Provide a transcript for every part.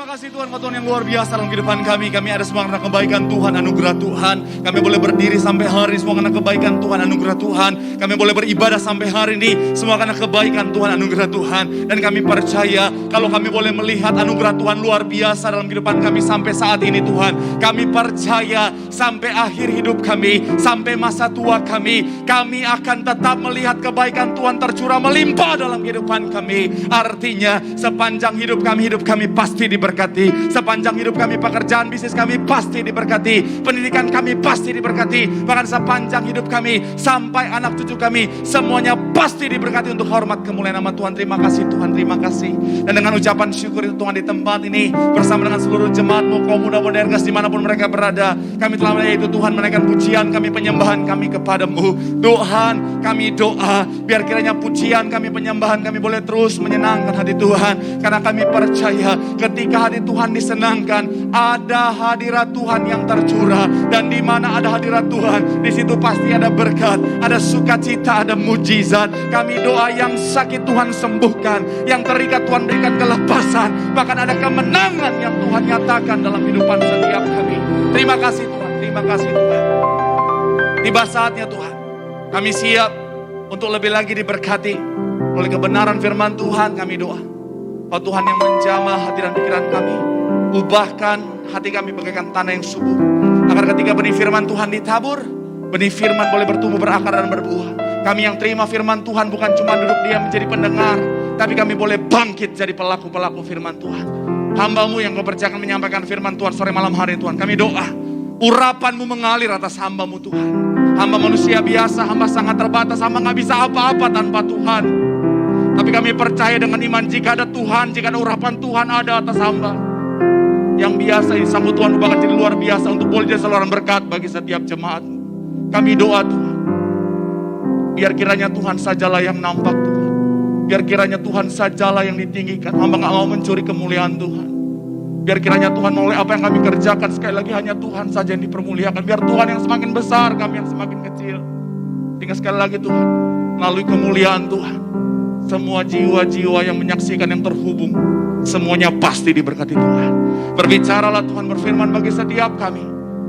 terima kasih Tuhan, Tuhan yang luar biasa dalam kehidupan kami. Kami ada semua karena kebaikan Tuhan, anugerah Tuhan. Kami boleh berdiri sampai hari ini semua karena kebaikan Tuhan, anugerah Tuhan. Kami boleh beribadah sampai hari ini semua karena kebaikan Tuhan, anugerah Tuhan. Dan kami percaya kalau kami boleh melihat anugerah Tuhan luar biasa dalam kehidupan kami sampai saat ini Tuhan. Kami percaya sampai akhir hidup kami, sampai masa tua kami akan tetap melihat kebaikan Tuhan tercurah melimpah dalam kehidupan kami. Artinya sepanjang hidup kami pasti diberkati. Sepanjang hidup kami, pekerjaan bisnis kami pasti diberkati. Pendidikan kami pasti diberkati. Bahkan sepanjang hidup kami sampai anak cucu kami semuanya pasti diberkati untuk hormat kemuliaan nama Tuhan. Terima kasih Tuhan, terima kasih. Dan dengan ucapan syukur itu Tuhan di tempat ini bersama dengan seluruh jemaat-Mu kaum muda modernas dimanapun mereka berada, kami telah yaitu Tuhan menaikkan pujian kami, penyembahan kami kepadamu. Tuhan, kami doa biar kiranya pujian kami, penyembahan kami boleh terus menyenangkan hati Tuhan. Karena kami percaya ketika hati Tuhan disenangkan, ada hadirat Tuhan yang tercurah. Dan di mana ada hadirat Tuhan, di situ pasti ada berkat, ada sukacita, ada mujizat. Kami doa yang sakit Tuhan sembuhkan, yang terikat Tuhan berikan kelepasan, bahkan ada kemenangan yang Tuhan nyatakan dalam kehidupan setiap kami. Terima kasih Tuhan, terima kasih Tuhan. Tiba saatnya Tuhan, kami siap untuk lebih lagi diberkati oleh kebenaran firman Tuhan. Kami doa, oh Tuhan yang menjamah hati dan pikiran kami, ubahkan hati kami bagaikan tanah yang subur, agar ketika benih firman Tuhan ditabur, benih firman boleh bertumbuh, berakar dan berbuah. Kami yang terima firman Tuhan bukan cuma duduk diam menjadi pendengar, tapi kami boleh bangkit jadi pelaku-pelaku firman Tuhan. Hamba-Mu yang Kau percayakan menyampaikan firman Tuhan sore malam hari Tuhan, kami doa urapan-Mu mengalir atas hamba-Mu Tuhan. Hamba manusia biasa, hamba sangat terbatas, hamba gak bisa apa-apa tanpa Tuhan. Tapi kami percaya dengan iman jika ada Tuhan, jika ada urapan Tuhan ada atas hamba. Yang biasa ini sambut Tuhan bahkan jadi luar biasa untuk boleh jadi saluran berkat bagi setiap jemaat. Kami doa Tuhan, biar kiranya Tuhan sajalah yang nampak Tuhan. Biar kiranya Tuhan sajalah yang ditinggikan. Hamba gak mau mencuri kemuliaan Tuhan. Biar kiranya Tuhan oleh apa yang kami kerjakan sekali lagi hanya Tuhan saja yang dipermuliakan. Biar Tuhan yang semakin besar, kami yang semakin kecil. Sehingga sekali lagi Tuhan, melalui kemuliaan Tuhan, semua jiwa-jiwa yang menyaksikan, yang terhubung, semuanya pasti diberkati Tuhan. Berbicaralah Tuhan, berfirman bagi setiap kami,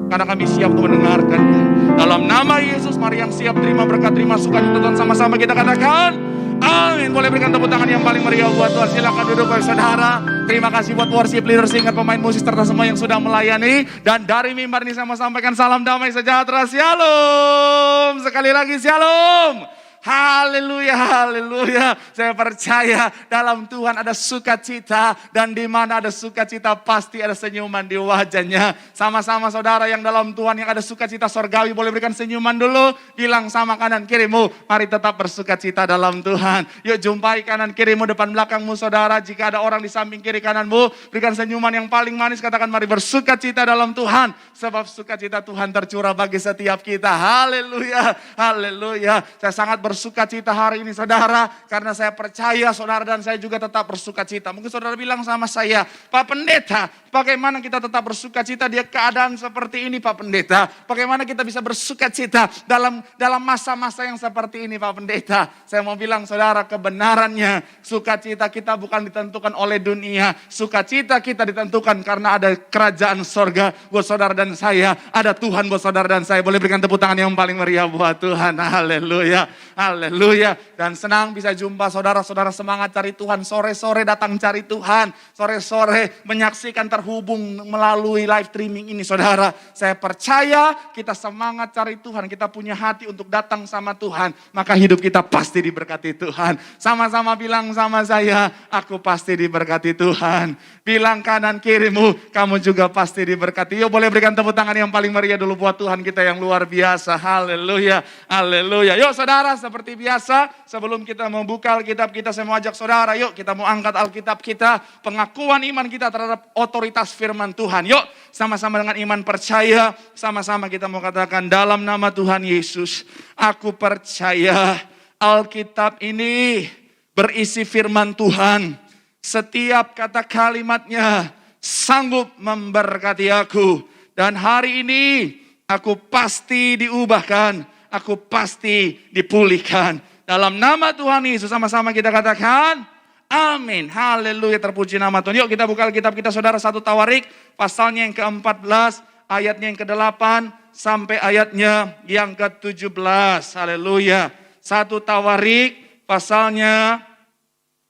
karena kami siap untuk mendengarkannya. Dalam nama Yesus, mari yang siap terima berkat, terima sukacita Tuhan, sama-sama kita katakan amin. Boleh berikan tepuk tangan yang paling meriah buat Tuhan. Silakan duduk Bapak Saudara. Terima kasih buat worship leader, singkat pemain musik serta semua yang sudah melayani. Dan dari mimbar ini saya mau sampaikan salam damai sejahtera. Shalom. Sekali lagi shalom. Haleluya, haleluya. Saya percaya dalam Tuhan ada sukacita, dan di mana ada sukacita pasti ada senyuman di wajahnya. Sama-sama saudara yang dalam Tuhan yang ada sukacita sorgawi, boleh berikan senyuman dulu. Bilang sama kanan kirimu, mari tetap bersukacita dalam Tuhan. Yuk jumpai kanan kirimu, depan belakangmu saudara. Jika ada orang di samping kiri kananmu, berikan senyuman yang paling manis. Katakan mari bersukacita dalam Tuhan, sebab sukacita Tuhan tercurah bagi setiap kita. Haleluya, haleluya. Saya sangat bersukacita hari ini saudara, karena saya percaya saudara dan saya juga tetap bersukacita. Mungkin saudara bilang sama saya, Pak Pendeta, bagaimana kita tetap bersukacita di keadaan seperti ini Pak Pendeta? Bagaimana kita bisa bersukacita dalam masa-masa yang seperti ini Pak Pendeta? Saya mau bilang saudara, kebenarannya sukacita kita bukan ditentukan oleh dunia. Sukacita kita ditentukan karena ada kerajaan sorga buat saudara dan saya. Ada Tuhan buat saudara dan saya. Boleh berikan tepuk tangan yang paling meriah buat Tuhan. Haleluya. Haleluya. Dan senang bisa jumpa saudara-saudara semangat cari Tuhan. Sore-sore datang cari Tuhan. Sore-sore menyaksikan, terhubung melalui live streaming ini saudara. Saya percaya kita semangat cari Tuhan. Kita punya hati untuk datang sama Tuhan. Maka hidup kita pasti diberkati Tuhan. Sama-sama bilang sama saya, aku pasti diberkati Tuhan. Bilang kanan kirimu, kamu juga pasti diberkati. Yuk boleh berikan tepuk tangan yang paling meriah dulu buat Tuhan kita yang luar biasa. Haleluya. Haleluya. Yuk saudara, seperti biasa, sebelum kita membuka Alkitab kita, saya mau ajak saudara, yuk kita mau angkat Alkitab kita, pengakuan iman kita terhadap otoritas firman Tuhan. Yuk, sama-sama dengan iman percaya, sama-sama kita mau katakan dalam nama Tuhan Yesus, aku percaya Alkitab ini berisi firman Tuhan. Setiap kata kalimatnya sanggup memberkati aku. Dan hari ini aku pasti diubahkan. Aku pasti dipulihkan. Dalam nama Tuhan Yesus, sama-sama kita katakan Amin. Haleluya, terpuji nama Tuhan. Yuk kita buka Alkitab kita saudara, 1 Tawarik pasalnya yang ke-14, ayatnya yang ke-8 sampai ayatnya yang ke-17. Haleluya. 1 Tawarik pasalnya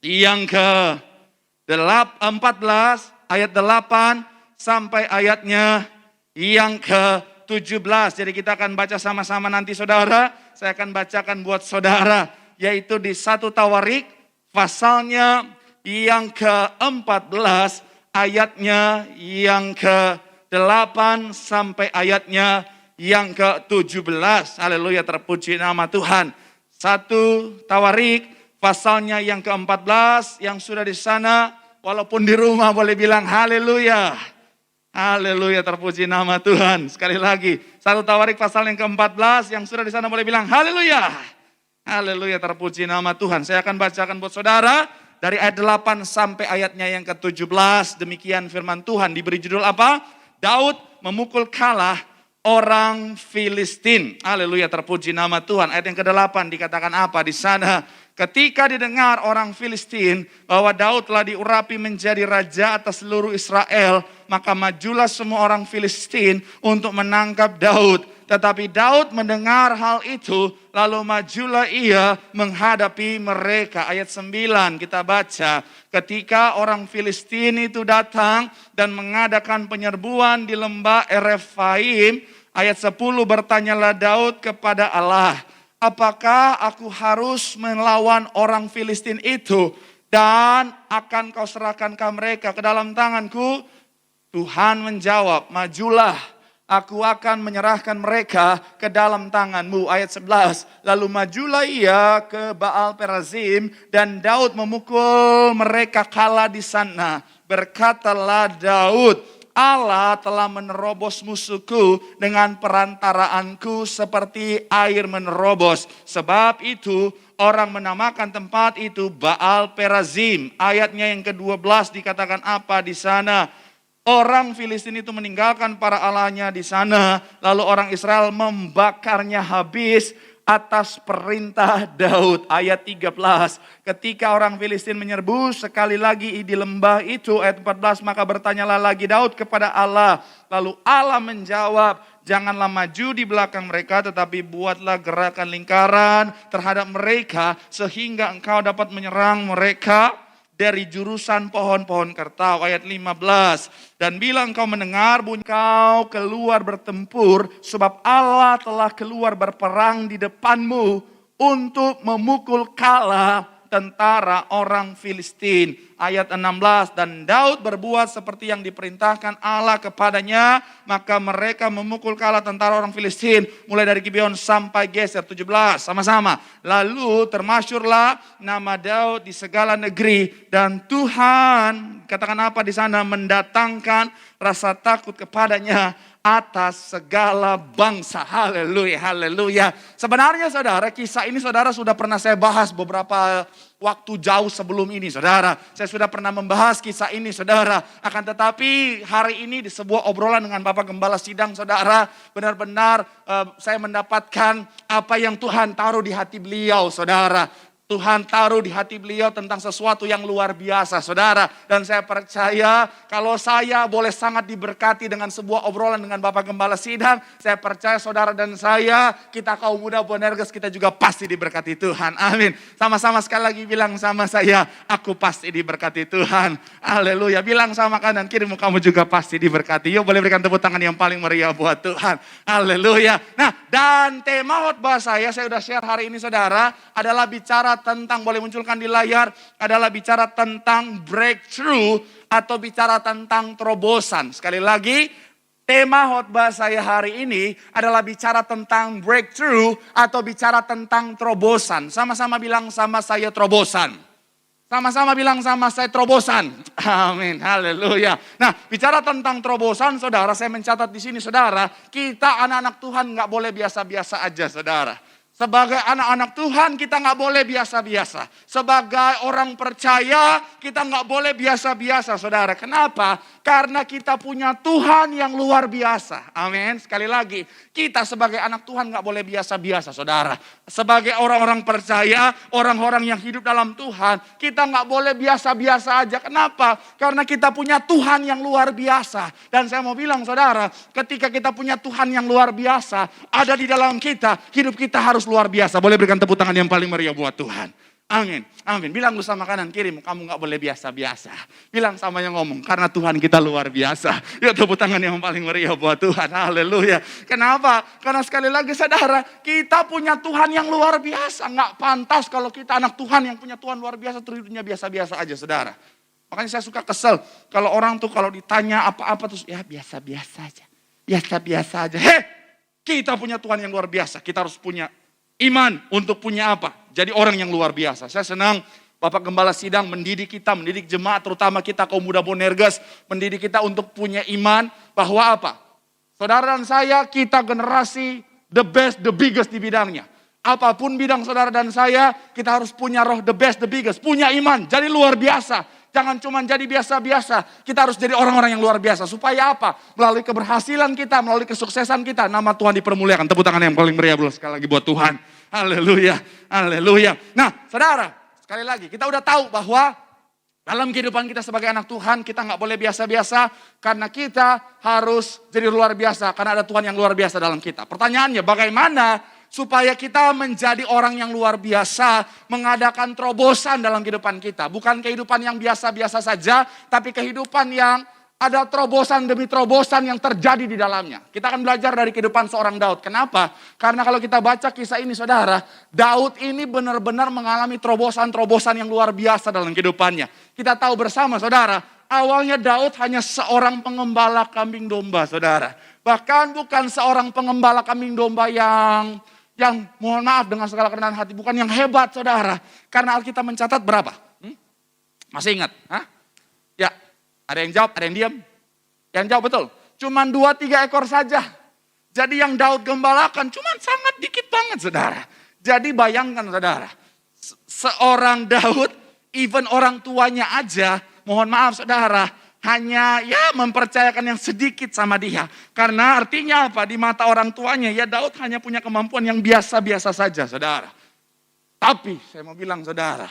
yang ke-14 ayat 8 sampai ayatnya yang ke-17. Jadi kita akan baca sama-sama nanti saudara. Saya akan bacakan buat saudara. Yaitu di 1 Tawarik pasalnya yang ke-14 ayatnya yang ke-8 sampai ayatnya yang ke-17. Haleluya, terpuji nama Tuhan. 1 Tawarik pasalnya yang ke-14, yang sudah di sana walaupun di rumah boleh bilang haleluya. Haleluya, terpuji nama Tuhan. Sekali lagi, 1 Tawarik pasal yang ke-14, yang sudah di sana boleh bilang haleluya. Haleluya, terpuji nama Tuhan. Saya akan bacakan buat saudara dari ayat 8 sampai ayatnya yang ke-17. Demikian firman Tuhan, diberi judul apa? Daud memukul kalah orang Filistin. Haleluya, terpuji nama Tuhan. Ayat yang ke-8 dikatakan apa di sana? Ketika didengar orang Filistin bahwa Daud telah diurapi menjadi raja atas seluruh Israel, maka majulah semua orang Filistin untuk menangkap Daud. Tetapi Daud mendengar hal itu, lalu majulah ia menghadapi mereka. Ayat 9 kita baca, ketika orang Filistin itu datang dan mengadakan penyerbuan di lembah Erefaim, ayat 10 bertanyalah Daud kepada Allah, apakah aku harus melawan orang Filistin itu dan akan kau serahkan ke mereka ke dalam tanganku? Tuhan menjawab, majulah, aku akan menyerahkan mereka ke dalam tanganmu. Ayat 11, lalu majulah ia ke Baal Perazim dan Daud memukul mereka kalah di sana. Berkatalah Daud, Allah telah menerobos musuhku dengan perantaraanku seperti air menerobos. Sebab itu orang menamakan tempat itu Baal Perazim. Ayatnya yang ke-12 dikatakan apa di sana? Orang Filistin itu meninggalkan para allahnya di sana, lalu orang Israel membakarnya habis atas perintah Daud. Ayat 13, ketika orang Filistin menyerbu sekali lagi di lembah itu, ayat 14, maka bertanyalah lagi Daud kepada Allah. Lalu Allah menjawab, janganlah maju di belakang mereka, tetapi buatlah gerakan lingkaran terhadap mereka, sehingga engkau dapat menyerang mereka dari jurusan pohon-pohon kertau. Ayat 15, dan bila engkau mendengar bunyi kau keluar bertempur, sebab Allah telah keluar berperang di depanmu untuk memukul kalah tentara orang Filistin. Ayat 16, dan Daud berbuat seperti yang diperintahkan Allah kepadanya, maka mereka memukul kalah tentara orang Filistin mulai dari Gibeon sampai Geser. 17 sama-sama. Lalu termasyurlah nama Daud di segala negeri, dan Tuhan, katakan apa di sana, mendatangkan rasa takut kepadanya atas segala bangsa. Haleluya, haleluya. Sebenarnya saudara, kisah ini saudara sudah pernah saya bahas beberapa waktu jauh sebelum ini saudara. Saya sudah pernah membahas kisah ini saudara. Akan tetapi hari ini di sebuah obrolan dengan Bapak Gembala Sidang saudara, benar-benar saya mendapatkan apa yang Tuhan taruh di hati beliau saudara. Tuhan taruh di hati beliau tentang sesuatu yang luar biasa saudara. Dan saya percaya kalau saya boleh sangat diberkati dengan sebuah obrolan dengan Bapak Gembala Sidang, saya percaya saudara dan saya, kita kaum muda Bonerges, kita juga pasti diberkati Tuhan. Amin. Sama-sama sekali lagi bilang sama saya, aku pasti diberkati Tuhan. Haleluya. Bilang sama kanan kirimu, kamu juga pasti diberkati. Yuk boleh berikan tepuk tangan yang paling meriah buat Tuhan. Haleluya. Nah, dan tema khotbah saya sudah share hari ini saudara, adalah bicara tentang, boleh munculkan di layar, adalah bicara tentang breakthrough atau bicara tentang terobosan. Sekali lagi, tema khotbah saya hari ini adalah bicara tentang breakthrough atau bicara tentang terobosan. Sama-sama bilang sama saya terobosan. Sama-sama bilang sama saya terobosan. Amin, haleluya. Nah, bicara tentang terobosan saudara, saya mencatat di sini saudara, kita anak-anak Tuhan gak boleh biasa-biasa aja saudara. Sebagai anak-anak Tuhan kita gak boleh biasa-biasa. Sebagai orang percaya kita gak boleh biasa-biasa saudara. Kenapa? Karena kita punya Tuhan yang luar biasa. Amin. Sekali lagi, kita sebagai anak Tuhan gak boleh biasa-biasa, saudara. Sebagai orang-orang percaya, orang-orang yang hidup dalam Tuhan, kita gak boleh biasa-biasa aja. Kenapa? Karena kita punya Tuhan yang luar biasa. Dan saya mau bilang, saudara, ketika kita punya Tuhan yang luar biasa, ada di dalam kita, hidup kita harus luar biasa. Boleh berikan tepuk tangan yang paling meriah buat Tuhan. Amin, amin. Bilang lu sama kanan kirimu, kamu gak boleh biasa-biasa. Bilang sama yang ngomong, karena Tuhan kita luar biasa. Ya tepuk tangan yang paling meriah buat Tuhan, haleluya. Kenapa? Karena sekali lagi saudara, kita punya Tuhan yang luar biasa. Gak pantas kalau kita anak Tuhan yang punya Tuhan luar biasa, terhidupnya biasa-biasa aja saudara. Makanya saya suka kesel, kalau orang tuh kalau ditanya apa-apa terus, ya biasa-biasa aja. Biasa-biasa aja. Kita punya Tuhan yang luar biasa, kita harus punya iman untuk punya apa? Jadi orang yang luar biasa. Saya senang Bapak Gembala Sidang mendidik kita, mendidik jemaat terutama kita kaum muda Bonerges. Mendidik kita untuk punya iman bahwa apa? Saudara dan saya, kita generasi the best, the biggest di bidangnya. Apapun bidang saudara dan saya, kita harus punya roh the best, the biggest. Punya iman, jadi luar biasa. Jangan cuma jadi biasa-biasa. Kita harus jadi orang-orang yang luar biasa. Supaya apa? Melalui keberhasilan kita, melalui kesuksesan kita, nama Tuhan dipermuliakan. Tepuk tangan yang paling meriah sekali lagi buat Tuhan. Haleluya, haleluya. Nah saudara, sekali lagi kita udah tahu bahwa dalam kehidupan kita sebagai anak Tuhan, kita gak boleh biasa-biasa. Karena kita harus jadi luar biasa. Karena ada Tuhan yang luar biasa dalam kita. Pertanyaannya, bagaimana supaya kita menjadi orang yang luar biasa, mengadakan terobosan dalam kehidupan kita. Bukan kehidupan yang biasa-biasa saja, tapi kehidupan yang ada terobosan demi terobosan yang terjadi di dalamnya. Kita akan belajar dari kehidupan seorang Daud. Kenapa? Karena kalau kita baca kisah ini saudara, Daud ini benar-benar mengalami terobosan-terobosan yang luar biasa dalam kehidupannya. Kita tahu bersama saudara, awalnya Daud hanya seorang pengembala kambing domba saudara. Bahkan bukan seorang pengembala kambing domba yang mohon maaf dengan segala kerendahan hati, bukan yang hebat saudara. Karena Alkitab mencatat berapa? Masih ingat? Hah? Ya, ada yang jawab, ada yang diam. Yang jawab betul, cuman 2-3 ekor saja. Jadi yang Daud gembalakan cuman sangat dikit banget saudara. Jadi bayangkan saudara, seorang Daud, even orang tuanya aja, mohon maaf saudara, hanya mempercayakan yang sedikit sama dia. Karena artinya apa? Di mata orang tuanya ya Daud hanya punya kemampuan yang biasa-biasa saja saudara. Tapi saya mau bilang saudara,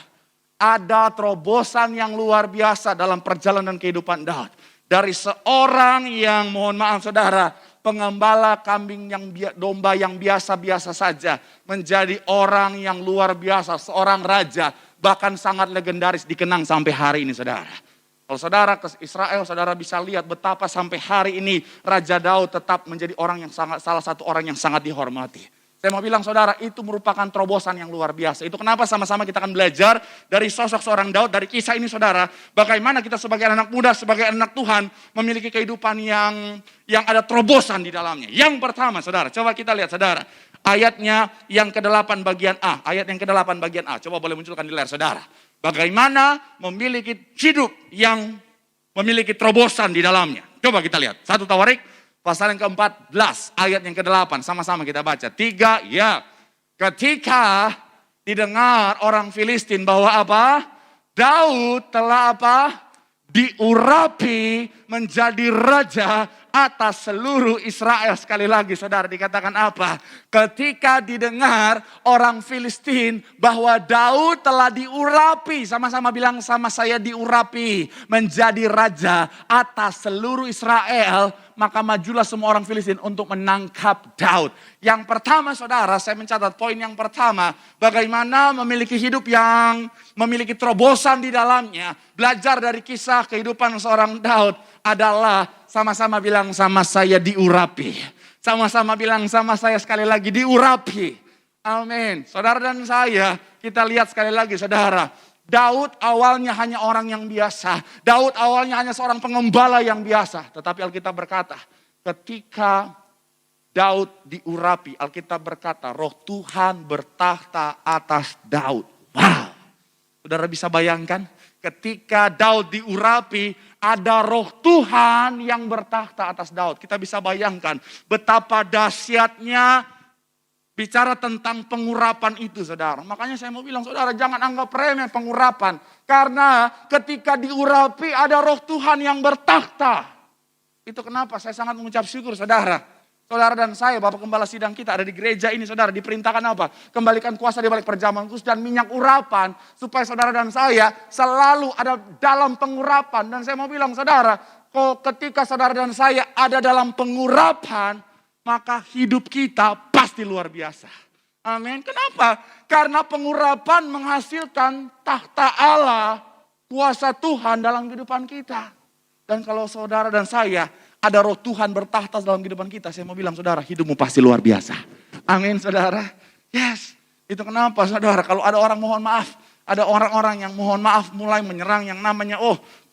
ada terobosan yang luar biasa dalam perjalanan kehidupan Daud. Dari seorang yang mohon maaf saudara, pengembala kambing yang domba yang biasa-biasa saja. Menjadi orang yang luar biasa, seorang raja. Bahkan sangat legendaris dikenang sampai hari ini saudara. Kalau saudara ke Israel, saudara bisa lihat betapa sampai hari ini Raja Daud tetap menjadi orang yang salah satu orang yang sangat dihormati. Saya mau bilang saudara, itu merupakan terobosan yang luar biasa. Itu kenapa sama-sama kita akan belajar dari sosok seorang Daud, dari kisah ini saudara. Bagaimana kita sebagai anak muda, sebagai anak Tuhan memiliki kehidupan yang ada terobosan di dalamnya. Yang pertama saudara, coba kita lihat saudara. Ayatnya yang ke-8 bagian A. Ayat yang ke-8 bagian A. Coba boleh munculkan di layar saudara. Bagaimana memiliki hidup yang memiliki terobosan di dalamnya. Coba kita lihat. 1 Tawarik pasal yang ke-14 ayat yang ke-8. Sama-sama kita baca. 3 ya. Ketika didengar orang Filistin bahwa apa? Daud telah apa? Diurapi menjadi raja atas seluruh Israel. Sekali lagi saudara dikatakan apa? Ketika didengar orang Filistin bahwa Daud telah diurapi. Sama-sama bilang sama saya, diurapi menjadi raja atas seluruh Israel. Maka majulah semua orang Filistin untuk menangkap Daud. Yang pertama saudara, saya mencatat poin yang pertama. Bagaimana memiliki hidup yang memiliki terobosan di dalamnya. Belajar dari kisah kehidupan seorang Daud adalah sama-sama bilang sama saya, diurapi. Sama-sama bilang sama saya sekali lagi, diurapi. Amin. Saudara dan saya, kita lihat sekali lagi saudara. Daud awalnya hanya orang yang biasa. Daud awalnya hanya seorang pengembala yang biasa. Tetapi Alkitab berkata, ketika Daud diurapi, Alkitab berkata, roh Tuhan bertahta atas Daud. Wow. Saudara bisa bayangkan, ketika Daud diurapi, ada roh Tuhan yang bertahta atas Daud. Kita bisa bayangkan betapa dahsyatnya Bicara tentang pengurapan itu saudara. Makanya saya mau bilang saudara, jangan anggap remeh pengurapan. Karena ketika diurapi ada roh Tuhan yang bertakhta. Itu kenapa saya sangat mengucap syukur saudara. Saudara dan saya, Bapak Gembala Sidang kita ada di gereja ini saudara, diperintahkan apa? Kembalikan kuasa di balik perjamuan kudus dan minyak urapan. Supaya saudara dan saya selalu ada dalam pengurapan. Dan saya mau bilang saudara, ketika saudara dan saya ada dalam pengurapan, maka hidup kita pasti luar biasa. Amin. Kenapa? Karena pengurapan menghasilkan takhta Allah, kuasa Tuhan dalam kehidupan kita. Dan kalau saudara dan saya ada roh Tuhan bertahta dalam kehidupan kita, saya mau bilang saudara, hidupmu pasti luar biasa. Amin saudara. Yes. Itu kenapa saudara, kalau ada orang mohon maaf, ada orang-orang yang mohon maaf mulai menyerang yang namanya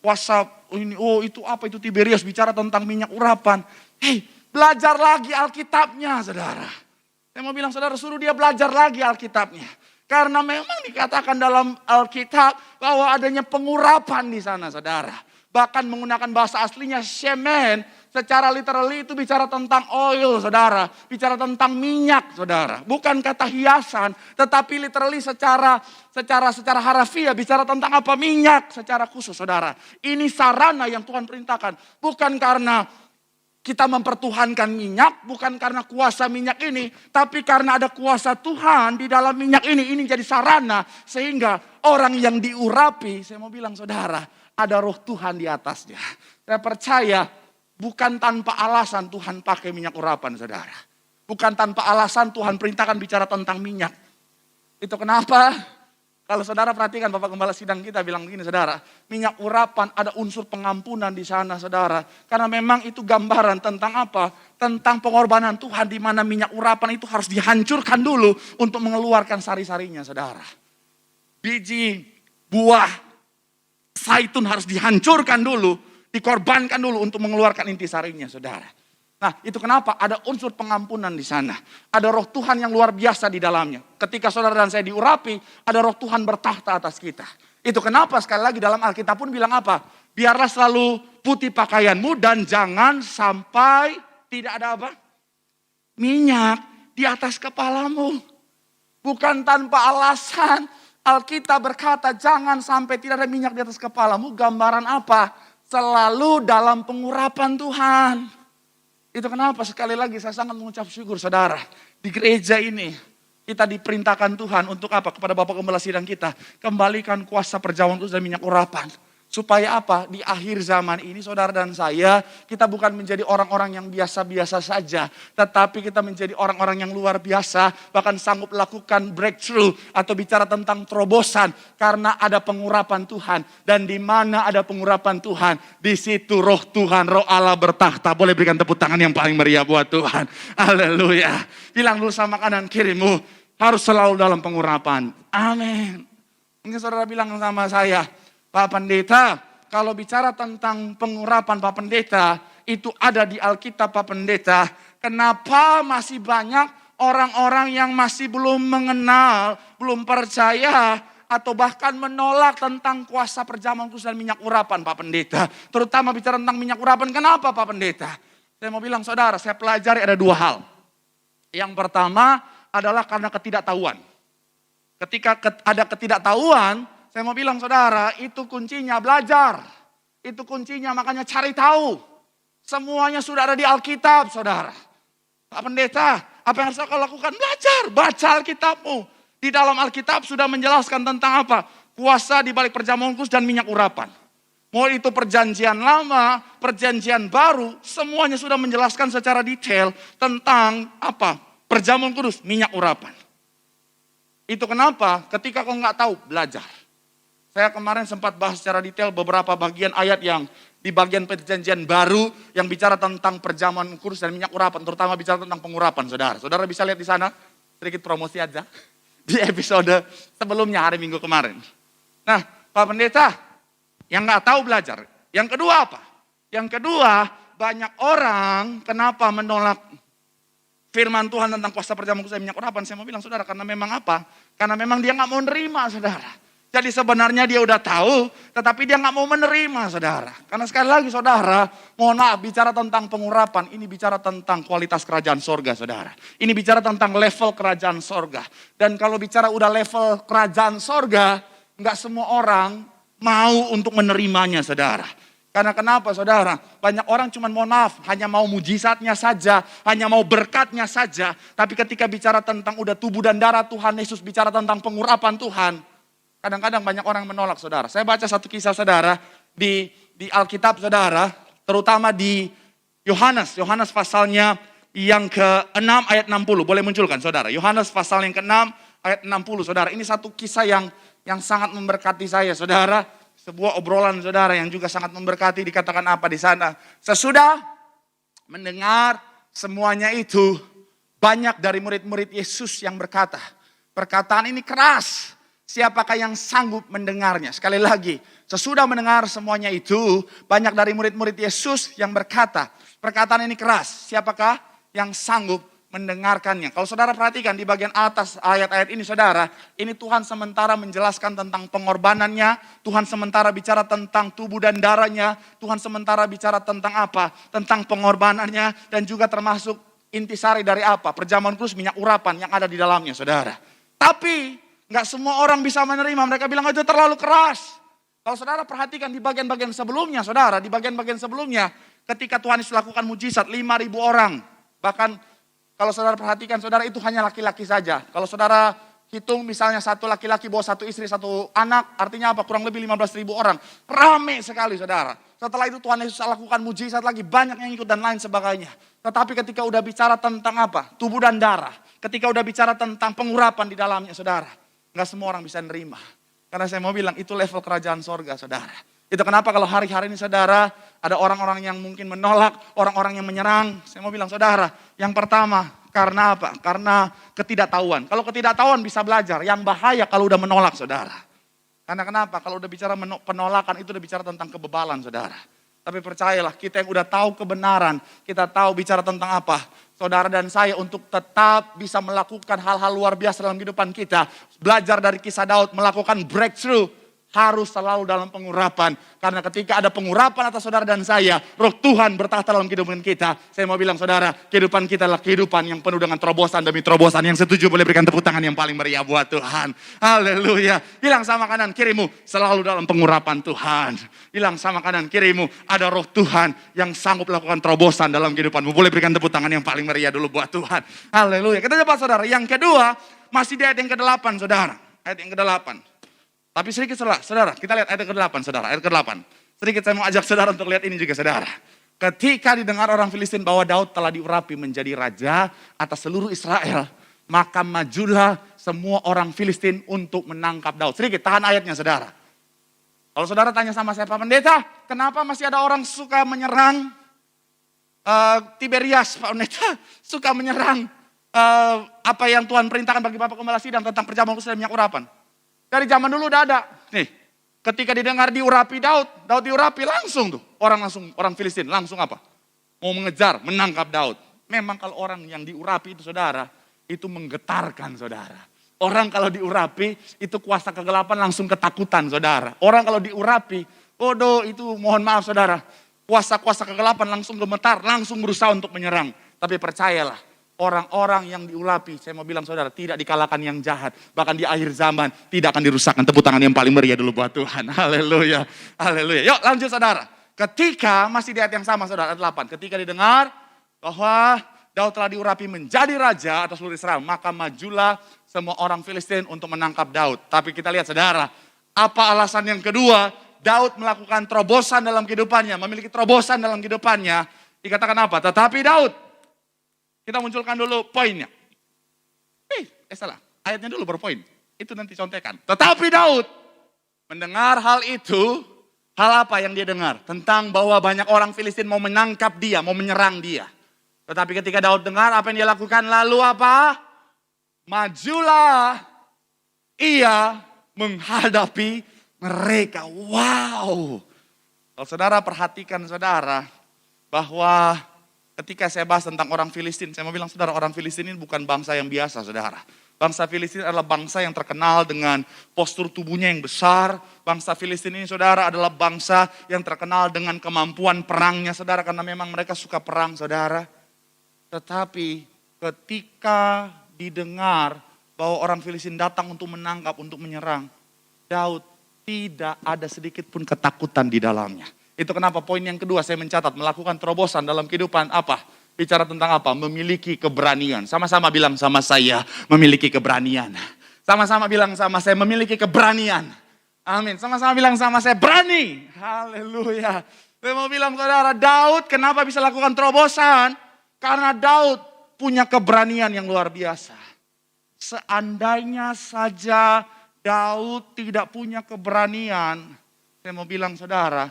kuasa ini, itu apa, itu Tiberius bicara tentang minyak urapan. Hei, belajar lagi Alkitabnya saudara. Saya mau bilang saudara, suruh dia belajar lagi Alkitabnya. Karena memang dikatakan dalam Alkitab bahwa adanya pengurapan di sana saudara. Bahkan menggunakan bahasa aslinya shemen, secara literally itu bicara tentang oil saudara. Bicara tentang minyak saudara. Bukan kata hiasan, tetapi literally secara harafiah bicara tentang apa? Minyak secara khusus saudara. Ini sarana yang Tuhan perintahkan. Bukan karena kita mempertuhankan minyak, bukan karena kuasa minyak ini, tapi karena ada kuasa Tuhan di dalam minyak ini jadi sarana, sehingga orang yang diurapi, saya mau bilang saudara, ada roh Tuhan di atasnya. Saya percaya bukan tanpa alasan Tuhan pakai minyak urapan saudara. Bukan tanpa alasan Tuhan perintahkan bicara tentang minyak. Itu kenapa? Kalau saudara perhatikan, Bapak Gembala Sidang kita bilang begini saudara, minyak urapan ada unsur pengampunan di sana saudara. Karena memang itu gambaran tentang apa? Tentang pengorbanan Tuhan, di mana minyak urapan itu harus dihancurkan dulu untuk mengeluarkan sari-sarinya saudara. Biji, buah, zaitun harus dihancurkan dulu, dikorbankan dulu untuk mengeluarkan intisarinya saudara. Nah itu kenapa ada unsur pengampunan di sana. Ada roh Tuhan yang luar biasa di dalamnya. Ketika saudara dan saya diurapi, ada roh Tuhan bertakhta atas kita. Itu kenapa sekali lagi dalam Alkitab pun bilang apa? Biarlah selalu putih pakaianmu dan jangan sampai tidak ada apa? Minyak di atas kepalamu. Bukan tanpa alasan. Alkitab berkata jangan sampai tidak ada minyak di atas kepalamu. Gambaran apa? Selalu dalam pengurapan Tuhan. Itu kenapa sekali lagi saya sangat mengucap syukur saudara. Di gereja ini kita diperintahkan Tuhan untuk apa? Kepada Bapak Gembala Sidang kita. Kembalikan kuasa perjamuan kudus dan minyak urapan. Supaya apa? Di akhir zaman ini saudara dan saya, kita bukan menjadi orang-orang yang biasa-biasa saja. Tetapi kita menjadi orang-orang yang luar biasa. Bahkan sanggup lakukan breakthrough atau bicara tentang terobosan. Karena ada pengurapan Tuhan. Dan di mana ada pengurapan Tuhan, di situ roh Tuhan, roh Allah bertakhta. Boleh berikan tepuk tangan yang paling meriah buat Tuhan. Haleluya. Bilang dulu sama kanan kirimu, harus selalu dalam pengurapan. Amin. Mungkin saudara bilang sama saya, Pak Pendeta, kalau bicara tentang pengurapan Pak Pendeta, itu ada di Alkitab Pak Pendeta. Kenapa masih banyak orang-orang yang masih belum mengenal, belum percaya, atau bahkan menolak tentang kuasa perjamuan kudus dan minyak urapan Pak Pendeta. Terutama bicara tentang minyak urapan, kenapa Pak Pendeta? Saya mau bilang saudara, saya pelajari ada dua hal. Yang pertama adalah karena ketidaktahuan. Ketika ada ketidaktahuan, saya mau bilang saudara, itu kuncinya belajar. Itu kuncinya, makanya cari tahu. Semuanya sudah ada di Alkitab saudara. Pak Pendeta, apa yang harus kau lakukan? Belajar, baca Alkitabmu. Di dalam Alkitab sudah menjelaskan tentang apa? Kuasa di balik perjamuan kudus dan minyak urapan. Mau itu perjanjian lama, perjanjian baru, semuanya sudah menjelaskan secara detail tentang apa? Perjamuan kudus, minyak urapan. Itu kenapa? Ketika kau nggak tahu, belajar. Saya kemarin sempat bahas secara detail beberapa bagian ayat yang di bagian perjanjian baru yang bicara tentang perjamuan kudus dan minyak urapan, terutama bicara tentang pengurapan, saudara. Saudara bisa lihat di sana, sedikit promosi aja di episode sebelumnya hari Minggu kemarin. Nah, Pak Pendeta, yang nggak tahu belajar. Yang kedua apa? Yang kedua, banyak orang kenapa menolak firman Tuhan tentang kuasa perjamuan kudus dan minyak urapan. Saya mau bilang saudara, karena memang apa? Karena memang dia nggak mau nerima saudara. Jadi sebenarnya dia udah tahu, tetapi dia nggak mau menerima, saudara. Karena sekali lagi, saudara, mohon maaf, bicara tentang pengurapan, ini bicara tentang kualitas kerajaan sorga, saudara. Ini bicara tentang level kerajaan sorga. Dan kalau bicara udah level kerajaan sorga, nggak semua orang mau untuk menerimanya, saudara. Karena kenapa, saudara? Banyak orang cuma mohon maaf, hanya mau mujizatnya saja, hanya mau berkatnya saja. Tapi ketika bicara tentang udah tubuh dan darah Tuhan Yesus, bicara tentang pengurapan Tuhan, kadang-kadang banyak orang menolak, saudara. Saya baca satu kisah, saudara, di Alkitab, saudara, terutama di Yohanes pasalnya yang ke-6 ayat 60. Boleh munculkan, saudara. Yohanes pasal yang ke-6 ayat 60, saudara. Ini satu kisah yang sangat memberkati saya, saudara. Sebuah obrolan, saudara, yang juga sangat memberkati. Dikatakan apa di sana? Sesudah mendengar semuanya itu, banyak dari murid-murid Yesus yang berkata, perkataan ini keras. Siapakah yang sanggup mendengarnya? Sekali lagi, sesudah mendengar semuanya itu, banyak dari murid-murid Yesus yang berkata, perkataan ini keras. Siapakah yang sanggup mendengarkannya? Kalau saudara perhatikan di bagian atas ayat-ayat ini, saudara, ini Tuhan sementara menjelaskan tentang pengorbanannya, Tuhan sementara bicara tentang tubuh dan darahnya, Tuhan sementara bicara tentang apa? Tentang pengorbanannya, dan juga termasuk intisari dari apa? Perjamuan kudus, minyak urapan yang ada di dalamnya, saudara. Tapi nggak semua orang bisa menerima. Mereka bilang itu terlalu keras. Kalau saudara perhatikan di bagian-bagian sebelumnya, saudara, di bagian-bagian sebelumnya, ketika Tuhan Yesus lakukan mujizat, 5.000 orang. Bahkan kalau saudara perhatikan, saudara, itu hanya laki-laki saja. Kalau saudara hitung misalnya satu laki-laki bawa satu istri, satu anak, artinya apa? Kurang lebih 15.000 orang. Rame sekali, saudara. Setelah itu Tuhan Yesus lakukan mujizat lagi, banyak yang ikut dan lain sebagainya. Tetapi ketika udah bicara tentang apa? Tubuh dan darah. Ketika udah bicara tentang pengurapan di dalamnya, saudara, nggak semua orang bisa nerima. Karena saya mau bilang, itu level kerajaan sorga, saudara. Itu kenapa kalau hari-hari ini, saudara, ada orang-orang yang mungkin menolak, orang-orang yang menyerang. Saya mau bilang, saudara, yang pertama, karena apa? Karena ketidaktahuan. Kalau ketidaktahuan bisa belajar, yang bahaya kalau udah menolak, saudara. Karena kenapa? Kalau udah bicara penolakan, itu udah bicara tentang kebebalan, saudara. Tapi percayalah, kita yang udah tahu kebenaran, kita tahu bicara tentang apa, saudara dan saya, untuk tetap bisa melakukan hal-hal luar biasa dalam kehidupan kita. Belajar dari kisah Daud, melakukan breakthrough. Harus selalu dalam pengurapan. Karena ketika ada pengurapan atas saudara dan saya, roh Tuhan bertahta dalam kehidupan kita. Saya mau bilang, saudara, kehidupan kita adalah kehidupan yang penuh dengan terobosan demi terobosan. Yang setuju boleh berikan tepuk tangan yang paling meriah buat Tuhan. Haleluya. Bilang sama kanan kirimu, selalu dalam pengurapan Tuhan. Bilang sama kanan kirimu, ada roh Tuhan yang sanggup melakukan terobosan dalam kehidupanmu. Boleh berikan tepuk tangan yang paling meriah dulu buat Tuhan. Haleluya. Kita coba, saudara. Yang kedua, masih di ayat yang ke-8, saudara. Ayat yang ke-8. Tapi sedikit, saudara, kita lihat ayat ke-8, saudara, ayat ke-8. Sedikit saya mau ajak saudara untuk lihat ini juga, saudara. Ketika didengar orang Filistin bahwa Daud telah diurapi menjadi raja atas seluruh Israel, maka majulah semua orang Filistin untuk menangkap Daud. Sedikit, tahan ayatnya, saudara. Kalau saudara tanya sama saya, Pak Pendeta, kenapa masih ada orang suka menyerang Tiberias, Pak Pendeta, suka menyerang apa yang Tuhan perintahkan bagi Bapak Gembala Sidang tentang perjamuan kudus dan minyak urapan? Dari zaman dulu udah ada. Nih, ketika didengar diurapi Daud diurapi langsung tuh. Orang Filistin langsung apa? Mau mengejar, menangkap Daud. Memang kalau orang yang diurapi itu, saudara, itu menggetarkan, saudara. Orang kalau diurapi, itu kuasa kegelapan langsung ketakutan, saudara. Orang kalau diurapi, itu mohon maaf, saudara. Kuasa-kuasa kegelapan langsung gemetar, langsung berusaha untuk menyerang. Tapi percayalah, orang-orang yang diurapi, saya mau bilang, saudara, tidak dikalahkan yang jahat. Bahkan di akhir zaman tidak akan dirusakkan. Tepuk tangan yang paling meriah dulu buat Tuhan. Haleluya. Haleluya. Yuk lanjut, saudara. Ketika, masih di ayat yang sama, saudara, ayat 8. Ketika didengar bahwa Daud telah diurapi menjadi raja atas seluruh Israel, maka majulah semua orang Filistin untuk menangkap Daud. Tapi kita lihat, saudara, apa alasan yang kedua? Daud melakukan terobosan dalam kehidupannya, memiliki terobosan dalam kehidupannya. Dikatakan apa? Tetapi Daud, kita munculkan dulu poinnya. Salah. Ayatnya dulu baru poin. Itu nanti contekan. Tetapi Daud mendengar hal itu. Hal apa yang dia dengar? Tentang bahwa banyak orang Filistin mau menangkap dia, mau menyerang dia. Tetapi ketika Daud dengar, apa yang dia lakukan? Lalu apa? Majulah ia menghadapi mereka. Wow. Kalau saudara perhatikan, saudara, bahwa ketika saya bahas tentang orang Filistin, saya mau bilang, saudara, orang Filistin ini bukan bangsa yang biasa, saudara. Bangsa Filistin adalah bangsa yang terkenal dengan postur tubuhnya yang besar. Bangsa Filistin ini saudara adalah bangsa yang terkenal dengan kemampuan perangnya saudara. Karena memang mereka suka perang saudara. Tetapi ketika didengar bahwa orang Filistin datang untuk menangkap, untuk menyerang, Daud tidak ada sedikit pun ketakutan di dalamnya. Itu kenapa poin yang kedua saya mencatat, melakukan terobosan dalam kehidupan apa? Bicara tentang apa? Memiliki keberanian. Sama-sama bilang sama saya, memiliki keberanian. Sama-sama bilang sama saya, memiliki keberanian. Amin. Sama-sama bilang sama saya, berani. Haleluya. Saya mau bilang saudara, Daud kenapa bisa lakukan terobosan? Karena Daud punya keberanian yang luar biasa. Seandainya saja Daud tidak punya keberanian, saya mau bilang saudara,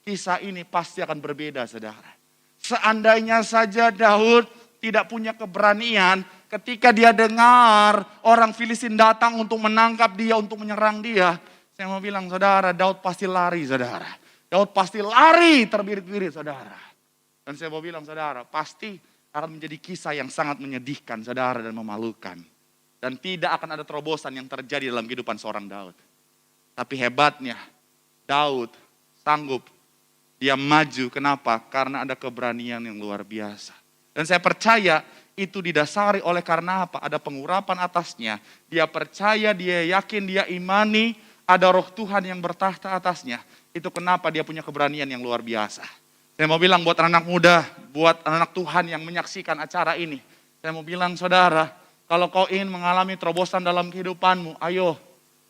kisah ini pasti akan berbeda saudara. Seandainya saja Daud tidak punya keberanian, ketika dia dengar orang Filistin datang untuk menangkap dia, untuk menyerang dia, saya mau bilang saudara, Daud pasti lari saudara. Daud pasti lari terbirit-birit saudara. Dan saya mau bilang saudara, pasti akan menjadi kisah yang sangat menyedihkan saudara dan memalukan. Dan tidak akan ada terobosan yang terjadi dalam kehidupan seorang Daud. Tapi hebatnya, Daud sanggup dia maju, kenapa? Karena ada keberanian yang luar biasa. Dan saya percaya itu didasari oleh karena apa? Ada pengurapan atasnya. Dia percaya, dia yakin, dia imani ada roh Tuhan yang bertahta atasnya. Itu kenapa dia punya keberanian yang luar biasa. Saya mau bilang buat anak muda, buat anak Tuhan yang menyaksikan acara ini. Saya mau bilang saudara, kalau kau ingin mengalami terobosan dalam kehidupanmu, ayo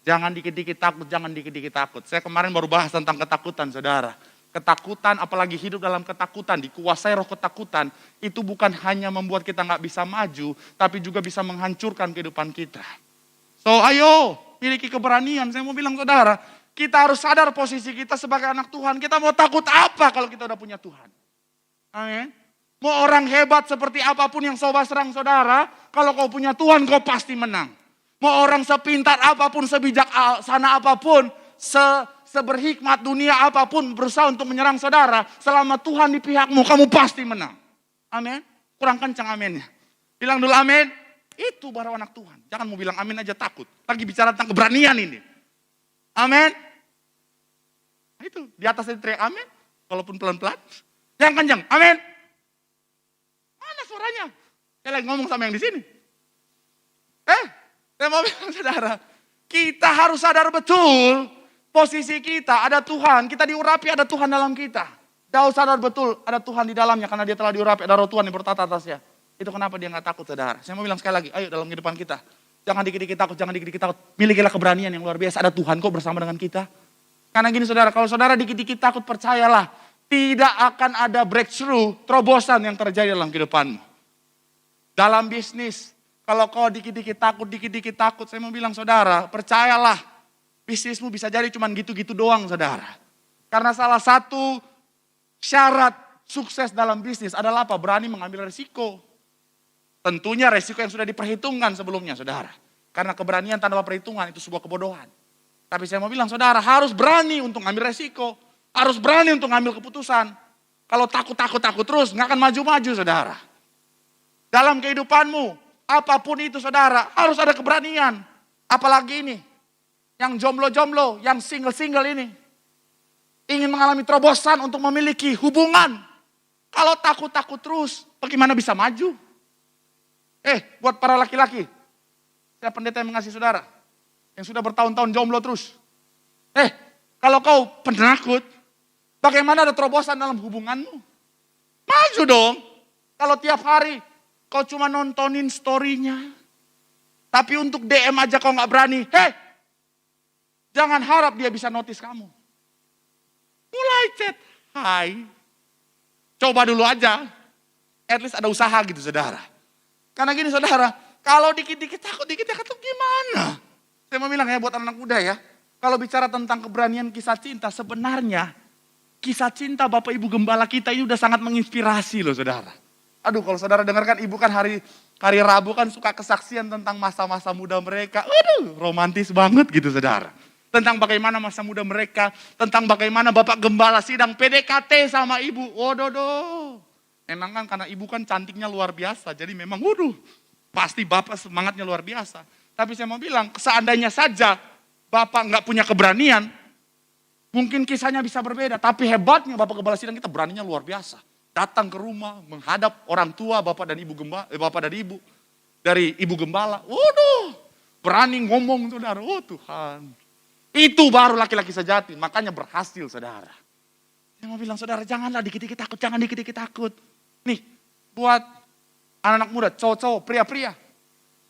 jangan dikit-dikit takut, jangan dikit-dikit takut. Saya kemarin baru bahas tentang ketakutan saudara. Ketakutan, apalagi hidup dalam ketakutan, dikuasai roh ketakutan, itu bukan hanya membuat kita nggak bisa maju, tapi juga bisa menghancurkan kehidupan kita. So ayo, miliki keberanian. Saya mau bilang saudara, kita harus sadar posisi kita sebagai anak Tuhan. Kita mau takut apa kalau kita udah punya Tuhan? Amin. Mau orang hebat seperti apapun yang coba serang saudara, kalau kau punya Tuhan kau pasti menang. Mau orang sepintar apapun, sebijak sana apapun, seberhikmat dunia apapun berusaha untuk menyerang saudara, selama Tuhan di pihakmu, kamu pasti menang. Amin. Kurang kencang aminnya. Bilang dulu amin. Itu baru anak Tuhan. Jangan mau bilang amin aja takut. Lagi bicara tentang keberanian ini. Amin. Itu di atas itu teriak amin. Walaupun pelan-pelan. Yang kencang. Amin. Mana suaranya? Saya lagi ngomong sama yang di sini. Saya mau bilang saudara, kita harus sadar betul posisi kita, ada Tuhan, kita diurapi ada Tuhan dalam kita. Daud sadar betul ada Tuhan di dalamnya karena dia telah diurapi, ada roh Tuhan yang bertata atasnya. Itu kenapa dia gak takut saudara. Saya mau bilang sekali lagi, ayo dalam kehidupan kita. Jangan dikit-dikit takut, jangan dikit-dikit takut. Milikilah keberanian yang luar biasa, ada Tuhan kok bersama dengan kita. Karena gini saudara, kalau saudara dikit-dikit takut percayalah, tidak akan ada breakthrough, terobosan yang terjadi dalam kehidupanmu. Dalam bisnis, kalau kau dikit-dikit takut, saya mau bilang saudara, percayalah, bisnismu bisa jadi cuman gitu-gitu doang saudara. Karena salah satu syarat sukses dalam bisnis adalah apa? Berani mengambil resiko. Tentunya resiko yang sudah diperhitungkan sebelumnya saudara. Karena keberanian tanpa perhitungan itu sebuah kebodohan. Tapi saya mau bilang saudara harus berani untuk ambil resiko. Harus berani untuk ambil keputusan. Kalau takut terus nggak akan maju-maju saudara. Dalam kehidupanmu, apapun itu saudara, harus ada keberanian. Apalagi ini, yang jomblo-jomblo, yang single-single ini. Ingin mengalami terobosan untuk memiliki hubungan. Kalau takut terus, bagaimana bisa maju? Buat para laki-laki, saya pendeta yang mengasihi saudara, yang sudah bertahun-tahun jomblo terus. Kalau kau penakut, bagaimana ada terobosan dalam hubunganmu? Maju dong. Kalau tiap hari kau cuma nontonin story-nya, tapi untuk DM aja kau gak berani. Jangan harap dia bisa notice kamu. Mulai chat, hai. Coba dulu aja. At least ada usaha gitu saudara. Karena gini saudara, kalau dikit-dikit takut gimana? Saya mau bilang ya buat anak muda ya. Kalau bicara tentang keberanian kisah cinta, sebenarnya kisah cinta Bapak Ibu Gembala kita ini udah sangat menginspirasi loh saudara. Aduh kalau saudara dengarkan ibu kan hari Rabu kan suka kesaksian tentang masa-masa muda mereka. Aduh romantis banget gitu saudara. Tentang bagaimana masa muda mereka, tentang bagaimana Bapak Gembala sidang PDKT sama ibu. Waduh. Memang kan karena ibu kan cantiknya luar biasa, jadi memang pasti Bapak semangatnya luar biasa. Tapi saya mau bilang, seandainya saja Bapak nggak punya keberanian, mungkin kisahnya bisa berbeda. Tapi hebatnya Bapak Gembala Sidang kita beraninya luar biasa. Datang ke rumah, menghadap orang tua, Bapak dan Ibu dari Ibu Gembala. Waduh, berani ngomong saudara. Oh Tuhan. Itu baru laki-laki sejati, makanya berhasil saudara. Saya mau bilang saudara, janganlah dikit-dikit takut, jangan dikit-dikit takut. Nih, buat anak-anak muda, cowok-cowok, pria-pria.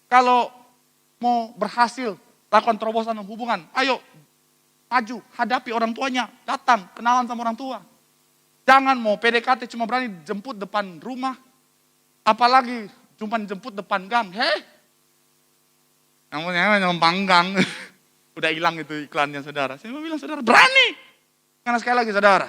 Kalau mau berhasil, lakukan terobosan dalam hubungan, ayo maju, hadapi orang tuanya, datang, kenalan sama orang tua. Jangan mau PDKT cuma berani jemput depan rumah, apalagi cuma jemput depan gang. Yang panggang, udah hilang itu iklannya saudara. Saya mau bilang saudara, berani. Karena sekali lagi saudara,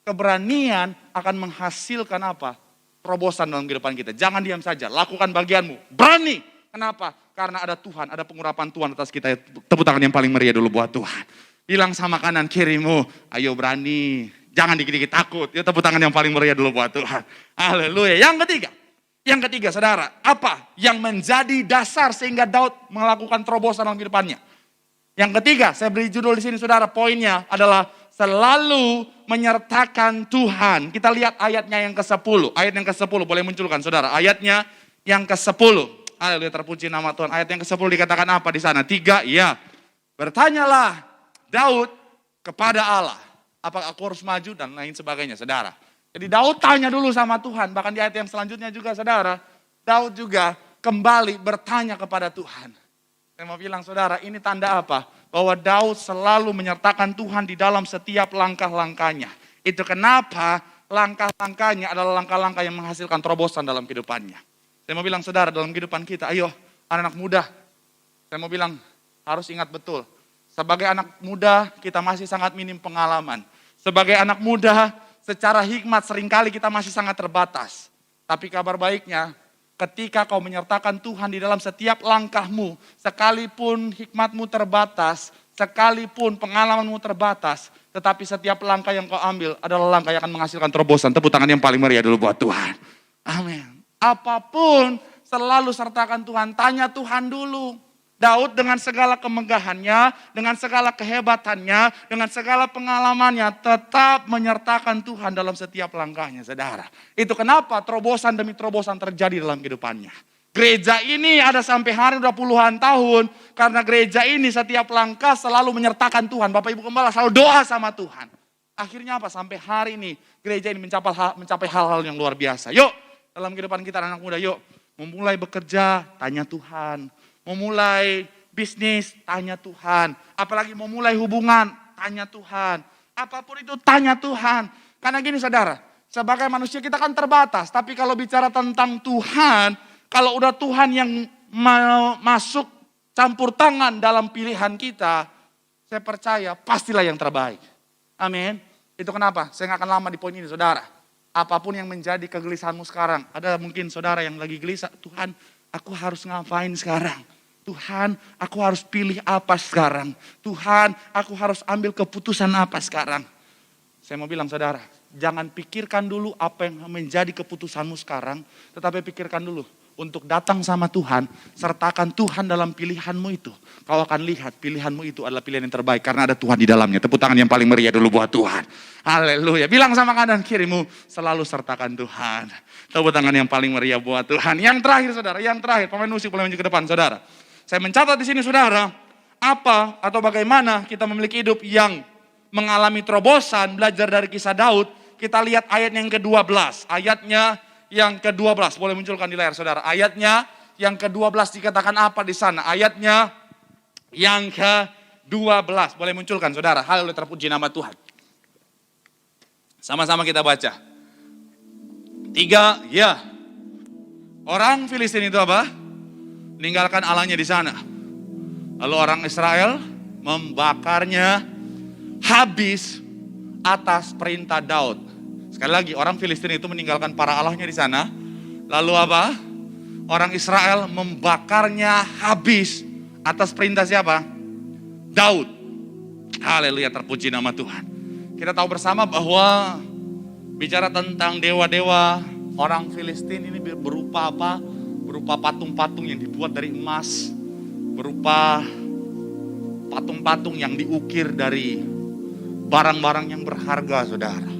keberanian akan menghasilkan apa? Terobosan dalam kehidupan kita. Jangan diam saja, lakukan bagianmu. Berani. Kenapa? Karena ada Tuhan, ada pengurapan Tuhan atas kita. Tepuk tangan yang paling meriah dulu buat Tuhan. Bilang sama kanan kirimu, ayo berani. Jangan dikit-dikit takut. Ya tepuk tangan yang paling meriah dulu buat Tuhan. Haleluya. Yang ketiga saudara, apa yang menjadi dasar sehingga Daud melakukan terobosan dalam kehidupannya? Yang ketiga, saya beri judul di sini saudara, poinnya adalah selalu menyertakan Tuhan. Kita lihat ayatnya yang ke-10. Ayat yang ke-10 boleh munculkan saudara. Ayatnya yang ke-10. Haleluya, terpuji nama Tuhan. Ayat yang ke-10 dikatakan apa di sana? 3, ya. Bertanyalah Daud kepada Allah, apakah aku harus maju dan lain sebagainya, saudara. Jadi Daud tanya dulu sama Tuhan, bahkan di ayat yang selanjutnya juga saudara, Daud juga kembali bertanya kepada Tuhan. Saya mau bilang saudara, ini tanda apa? Bahwa Daud selalu menyertakan Tuhan di dalam setiap langkah-langkahnya. Itu kenapa langkah-langkahnya adalah langkah-langkah yang menghasilkan terobosan dalam kehidupannya. Saya mau bilang saudara, dalam kehidupan kita, ayo anak-anak muda, saya mau bilang harus ingat betul. Sebagai anak muda kita masih sangat minim pengalaman. Sebagai anak muda secara hikmat seringkali kita masih sangat terbatas. Tapi kabar baiknya, ketika kau menyertakan Tuhan di dalam setiap langkahmu, sekalipun hikmatmu terbatas, sekalipun pengalamanmu terbatas, tetapi setiap langkah yang kau ambil adalah langkah yang akan menghasilkan terobosan. Tepuk tangan yang paling meriah dulu buat Tuhan. Amin. Apapun selalu sertakan Tuhan, tanya Tuhan dulu. Daud dengan segala kemegahannya, dengan segala kehebatannya, dengan segala pengalamannya, tetap menyertakan Tuhan dalam setiap langkahnya, saudara. Itu kenapa terobosan demi terobosan terjadi dalam kehidupannya. Gereja ini ada sampai hari udah puluhan tahun, karena gereja ini setiap langkah selalu menyertakan Tuhan. Bapak Ibu Gembala selalu doa sama Tuhan. Akhirnya apa? Sampai hari ini gereja ini mencapai hal-hal yang luar biasa. Yuk, dalam kehidupan kita anak muda, yuk memulai bekerja, tanya Tuhan. Memulai bisnis, tanya Tuhan. Apalagi memulai hubungan, tanya Tuhan. Apapun itu, tanya Tuhan. Karena gini saudara, sebagai manusia kita kan terbatas. Tapi kalau bicara tentang Tuhan, kalau udah Tuhan yang masuk campur tangan dalam pilihan kita, saya percaya pastilah yang terbaik. Amin. Itu kenapa? Saya nggak akan lama di poin ini saudara. Apapun yang menjadi kegelisahanmu sekarang. Ada mungkin saudara yang lagi gelisah, Tuhan aku harus ngapain sekarang? Tuhan, aku harus pilih apa sekarang? Tuhan, aku harus ambil keputusan apa sekarang? Saya mau bilang saudara, jangan pikirkan dulu apa yang menjadi keputusanmu sekarang, tetapi pikirkan dulu untuk datang sama Tuhan, sertakan Tuhan dalam pilihanmu itu. Kau akan lihat pilihanmu itu adalah pilihan yang terbaik karena ada Tuhan di dalamnya. Tepuk tangan yang paling meriah dulu buat Tuhan. Haleluya. Bilang sama kanan kirimu, selalu sertakan Tuhan. Tepuk tangan yang paling meriah buat Tuhan. Yang terakhir saudara, yang terakhir, pemain musik boleh maju ke depan saudara. Saya mencatat di sini saudara, apa atau bagaimana kita memiliki hidup yang mengalami terobosan, belajar dari kisah Daud. Kita lihat ayat yang ke-12. Ayatnya yang ke-12, boleh munculkan di layar saudara. Ayatnya yang ke-12 dikatakan apa di sana? Ayatnya yang ke-12, boleh munculkan saudara. Haleluya, terpuji nama Tuhan. Sama-sama kita baca. 3, ya. Orang Filistin itu apa? Meninggalkan Allahnya di sana. Lalu orang Israel membakarnya habis atas perintah Daud. Sekali lagi, orang Filistin itu meninggalkan para allahnya di sana. Lalu apa? Orang Israel membakarnya habis atas perintah siapa? Daud. Haleluya, terpuji nama Tuhan. Kita tahu bersama bahwa bicara tentang dewa-dewa orang Filistin ini berupa apa? Berupa patung-patung yang dibuat dari emas, berupa patung-patung yang diukir dari barang-barang yang berharga, saudara.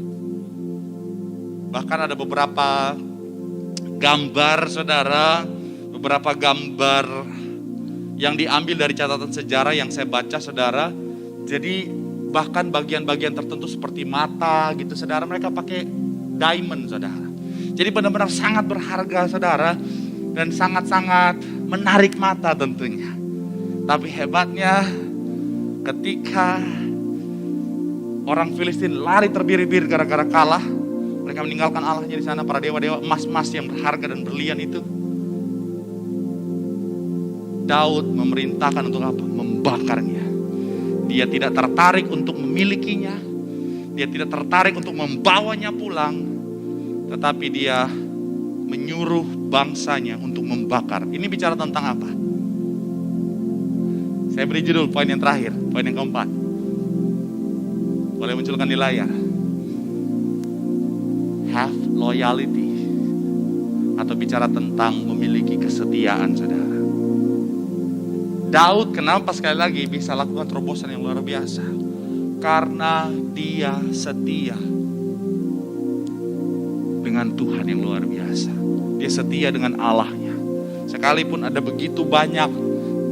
Bahkan ada beberapa gambar, saudara, beberapa gambar yang diambil dari catatan sejarah yang saya baca, saudara. Jadi bahkan bagian-bagian tertentu seperti mata gitu, saudara, mereka pakai diamond, saudara. Jadi benar-benar sangat berharga, saudara, dan sangat-sangat menarik mata tentunya. Tapi hebatnya ketika orang Filistin lari terbir-bir gara-gara kalah, mereka meninggalkan Allahnya di sana, para dewa-dewa emas-emas yang berharga dan berlian itu. Daud memerintahkan untuk apa? Membakarnya. Dia tidak tertarik untuk memilikinya, dia tidak tertarik untuk membawanya pulang, tetapi dia menyuruh bangsanya untuk membakar. Ini bicara tentang apa? Saya beri judul poin yang terakhir, poin yang keempat. Boleh munculkan di layar. Have loyalty, atau bicara tentang memiliki kesetiaan, saudara. Daud kenapa sekali lagi bisa lakukan terobosan yang luar biasa? Karena dia setia dengan Tuhan yang luar biasa. Dia setia dengan Allahnya. Sekalipun ada begitu banyak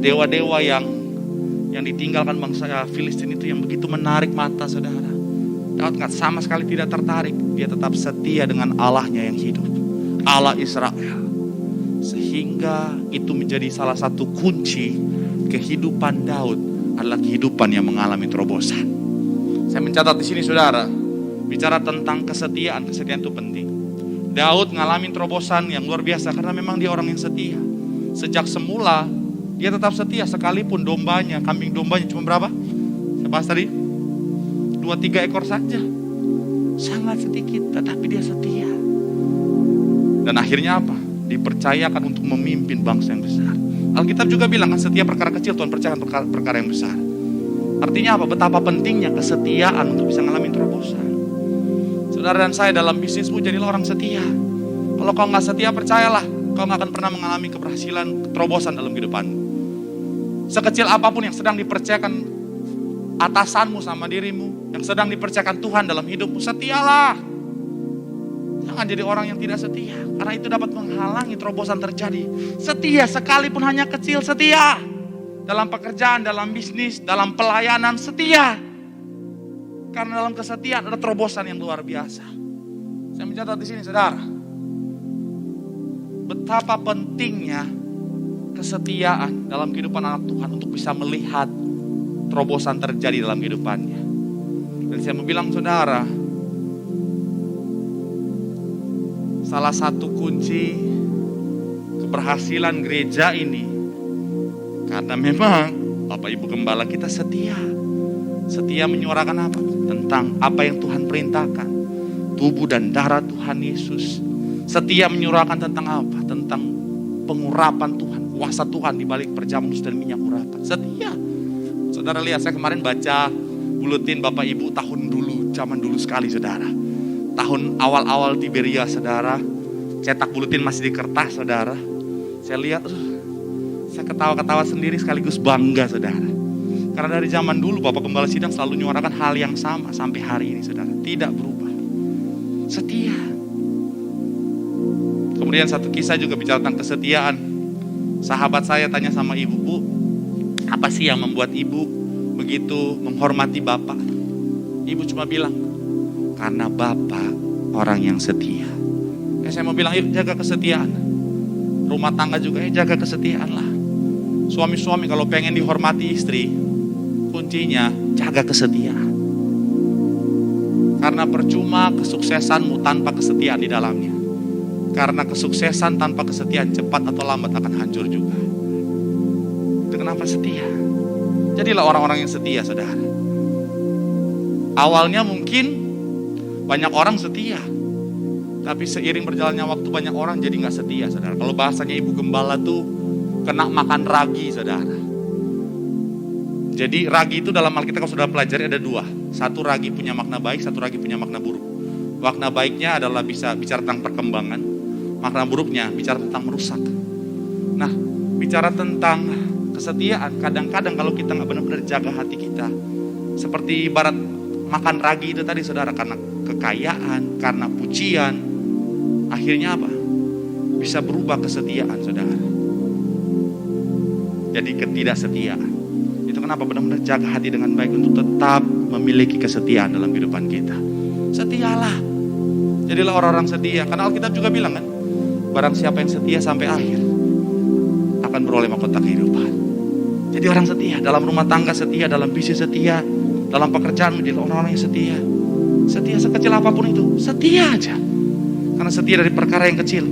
dewa-dewa yang ditinggalkan bangsa Filistin itu yang begitu menarik mata, saudara, Daud sama sekali tidak tertarik. Dia tetap setia dengan Allahnya yang hidup, Allah Israel. Sehingga itu menjadi salah satu kunci kehidupan Daud, adalah kehidupan yang mengalami terobosan. Saya mencatat di sini, saudara, bicara tentang kesetiaan. Kesetiaan itu penting. Daud ngalamin terobosan yang luar biasa karena memang dia orang yang setia. Sejak semula dia tetap setia, sekalipun dombanya, kambing dombanya cuma berapa? Saya bahas tadi 2-3 ekor saja, sangat sedikit, tetapi dia setia. Dan akhirnya apa? Dipercayakan untuk memimpin bangsa yang besar. Alkitab juga bilang kan, setiap perkara kecil Tuhan percayakan perkara yang besar. Artinya apa? Betapa pentingnya kesetiaan untuk bisa ngalamin terobosan. Saudara dan saya dalam bisnismu jadilah orang setia. Kalau kau gak setia, percayalah, kau gak akan pernah mengalami keberhasilan, terobosan dalam kehidupanmu. Sekecil apapun yang sedang dipercayakan atasanmu sama dirimu, yang sedang dipercayakan Tuhan dalam hidupmu, setialah. Jangan jadi orang yang tidak setia, karena itu dapat menghalangi terobosan terjadi. Setia sekalipun hanya kecil, setia. Dalam pekerjaan, dalam bisnis, dalam pelayanan, setia. Karena dalam kesetiaan ada terobosan yang luar biasa. Saya mencatat di sini, saudara, betapa pentingnya kesetiaan dalam kehidupan anak Tuhan untuk bisa melihat terobosan terjadi dalam kehidupannya. Dan saya mau bilang, saudara, salah satu kunci keberhasilan gereja ini karena memang Bapak Ibu Gembala kita setia. Setia menyuarakan apa? Tentang apa yang Tuhan perintahkan, tubuh dan darah Tuhan Yesus. Setia menyuarakan tentang apa? Tentang pengurapan Tuhan, kuasa Tuhan di balik perjamuan dan minyak urapan. Setia. Saudara lihat, saya kemarin baca buletin Bapak Ibu tahun dulu, zaman dulu sekali, saudara. Tahun awal-awal Tiberia, saudara, cetak buletin masih di kertas, saudara. Saya lihat, saya ketawa-ketawa sendiri sekaligus bangga, saudara. Karena dari zaman dulu Bapak Gembala Sidang selalu menyuarakan hal yang sama sampai hari ini, saudara. Tidak berubah. Setia. Kemudian satu kisah juga bicara tentang kesetiaan. Sahabat saya tanya sama ibu, Bu, apa sih yang membuat ibu begitu menghormati Bapak? Ibu cuma bilang, karena Bapak orang yang setia. Saya mau bilang, yuk jaga kesetiaan. Rumah tangga juga, jaga kesetiaan lah. Suami-suami kalau pengen dihormati istri, kuncinya jaga kesetiaan. Karena percuma kesuksesanmu tanpa kesetiaan di dalamnya. Karena kesuksesan tanpa kesetiaan cepat atau lambat akan hancur juga. Itu kenapa setia? Jadilah orang-orang yang setia, saudara. Awalnya mungkin banyak orang setia, tapi seiring berjalannya waktu banyak orang jadi gak setia, saudara. Kalau bahasanya Ibu Gembala tuh kena makan ragi, saudara. Jadi ragi itu dalam Alkitab kalau sudah pelajari ada dua. Satu ragi punya makna baik, satu ragi punya makna buruk. Makna baiknya adalah bisa bicara tentang perkembangan. Makna buruknya bicara tentang merusak. Nah, bicara tentang Kesetiaan, kadang-kadang kalau kita nggak benar-benar jaga hati kita, seperti ibarat makan ragi itu tadi saudara, karena kekayaan, karena pujian, akhirnya apa? Bisa berubah kesetiaan saudara. Jadi ketidaksetiaan. Itu kenapa benar-benar jaga hati dengan baik untuk tetap memiliki kesetiaan dalam kehidupan kita. Setialah. Jadilah orang-orang setia. Karena Alkitab juga bilang kan, barang siapa yang setia sampai akhir akan beroleh mahkota kehidupan. Jadi orang setia, dalam rumah tangga setia, dalam bisnis setia, dalam pekerjaan menjadi orang-orang yang setia. Setia sekecil apapun itu, setia aja. Karena setia dari perkara yang kecil,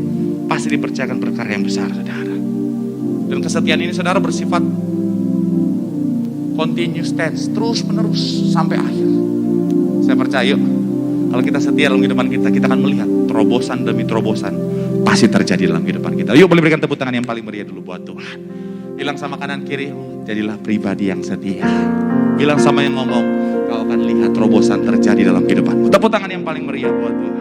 pasti dipercayakan perkara yang besar, saudara. Dan kesetiaan ini saudara bersifat continuous tense, terus menerus sampai akhir. Saya percaya yuk, kalau kita setia dalam kehidupan kita, kita akan melihat terobosan demi terobosan pasti terjadi dalam kehidupan kita. Yuk boleh berikan tepuk tangan yang paling meriah dulu buat Tuhan. Bilang sama kanan kiri, jadilah pribadi yang setia. Bilang sama yang ngomong, kau akan lihat terobosan terjadi dalam kehidupanmu. Tepuk tangan yang paling meriah buat Tuhan.